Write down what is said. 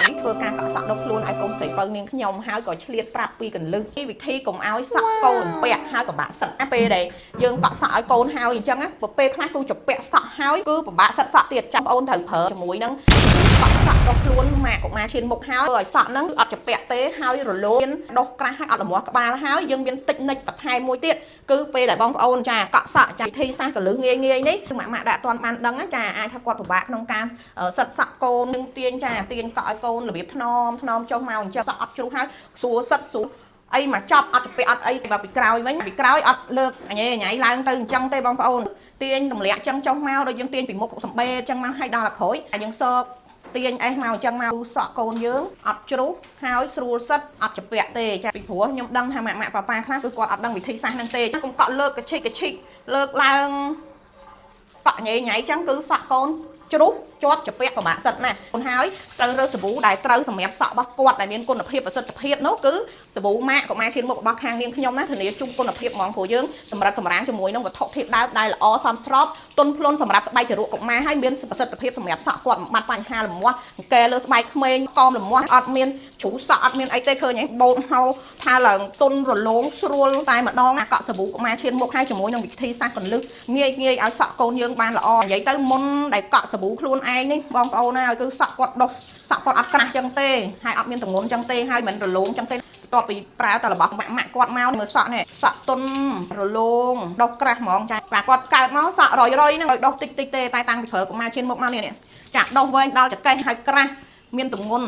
នេះធ្វើការកក់សក់ដុសខ្លួនឲ្យកូនស្រីបើនាងខ្ញុំហើយក៏ឆ្លៀតប្រាប់ពីកន្លឹះវិធីកុំឲ្យសក់កូនពាក់ហើយពិបាកសិតពេលដែលយើងកក់សក់ឲ្យកូនហើយអញ្ចឹងពេលខ្លះគូจะពាក់សក់ហើយគឺពិបាកសិតសក់ទៀតចាំបងអូនត្រូវប្រើជាមួយនឹងកក់សក់ដុសខ្លួនម៉ាក់កុមារឈានមុខហើយឲ្យសក់ហ្នឹងគឺអត់จะពាក់ទេហើយរលោងដុសក្រាស់ហើយអត់រមាស់ក្បាលហើយយើងមានតិចនិចបន្ថែមមួយទៀតគឺពេលដែលបងប្អូនចាកក់សក់ចាវិធីសាស្ត្រកន្លឹះងាយងាយនេះម៉ាក់ដាក់អត់ទាន់បានដឹងចាអាចថាគាត់ពិបាកក្នុងការសិតសក់កូននឹងទាញចាទាញកក់ឲ្យកូនរបៀបថ្នមចុះមកអញ្ចឹងសក់អត់ជ្រុះហើយស្រួលសិតស្រួលអីមកចប់អត់ទៅពាក់អត់អីបើពីក្រោយវិញពីក្រោយអត់លើកញ៉ៃឡើងទៅអញ្ចឹងទេបងប្អូនទាញទម្លាក់អញ្ចឹងចុះមកដូចយើងទាញពីមុខសំបេអញ្ចឹងមកឲ្យដល់អាក្រោយយើងសកទាញអេសមកអញ្ចឹងមកសក់កូនយើងអត់ជ្រុះហើយស្រួលសិតអត់ជាពាក់ទេចាពីព្រោះខ្ញុំដឹងថាម៉ាក់ប៉ាប៉ាខ្លះគឺគាត់អត់ដឹងវិធីសាស្ត្រហ្នឹងទេកុំកក់លើកកឈិកលើកឡើងកក់ញ៉ៃអញ្ចឹងគឺសក់កូនជ្រុះជាប់ជាពាក់ពិបាកសិតណាស់ខ្លួនហើយត្រូវរើសសាប៊ូដែលត្រូវសម្រាប់សក់របស់គាត់ដែលមានគុណភាពប្រសិទ្ធភាពនោះគឺសាប៊ូម៉ាក់កុមារឈានមុខរបស់ខាងនាងខ្ញុំណាធានាជុំគុណភាពហ្មងព្រោះយើងសម្រាប់សម្រាមជាមួយនឹងវត្ថុធាតុដើមដែលល្អសមស្របទន់ភ្លន់សម្រាប់ស្បែកជ្រក់កុមារហើយមានប្រសិទ្ធភាពសម្រាប់សក់គាត់បំបត្តិបញ្ហាលំមាស់កែលើស្បែកក្មេងកមលំមាស់អត់មានជ្រុះសក់អត់មានអីទេឃើញឯងបូនហៅថាឡើងទន់រលោងស្រួលតែម្ដងអាកក់សាប៊ូកុមារឈានមុខហើយជាមួយនឹងវិធីសាស្ត្រកន្លឹះងាយឲ្យសក់កូនយើងបានល្អនិយាយទៅមុនដែលកក់សាប៊ូខ្លួនឯងនេះបងប្អូនណាគឺសក់គាត់ដុសសក់គាត់អត់ក្រាស់ចឹងទេហើយអត់មានទម្ងន់ចឹងទេហើយមិនរលោងចឹងទេបន្ទាប់ពីប្រើតែរបស់ម៉ាក់គាត់មកមើលសក់នេះសក់ទុនរលោងដុសក្រាស់ហ្មងចាបាទគាត់កើតមកសក់រយហ្នឹងឲ្យដុសតិចទេតែតាំងពីប្រើកុមារឈានមុខមកនេះចាក់ដុសវែងដល់ចង្កេះហើយក្រាស់មានទម្ងន់